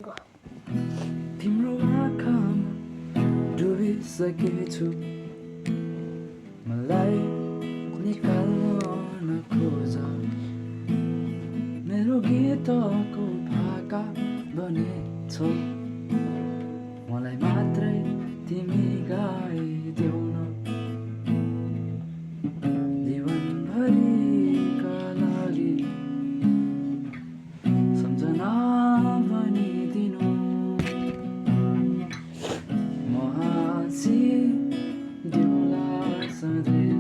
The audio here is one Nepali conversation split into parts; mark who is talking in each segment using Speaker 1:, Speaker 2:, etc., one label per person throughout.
Speaker 1: तिम्रो आँखामा डुबिसकेछु मलाई निकाल्न नखोज मेरो गीतको भाका बनेछौ मलाई मात्रै तिमी गाइदेऊ न जीवनभरिका लागि सम्झना बनिदिनु म हाँसिदिउँला सधैँ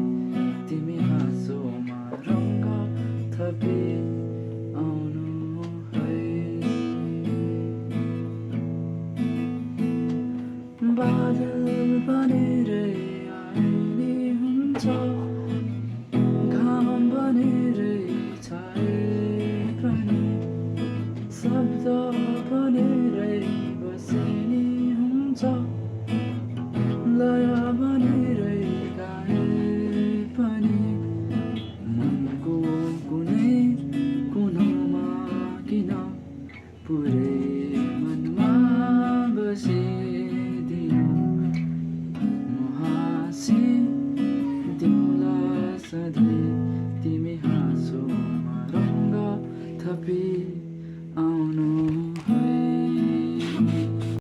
Speaker 1: तिमी हाँसोमा रङ्ग थपी आउनु है बादल बनेरै आइने हुन्छ घाम बनेरै छाए पनि शब्द बनेरै बसिनी हुन्छ लय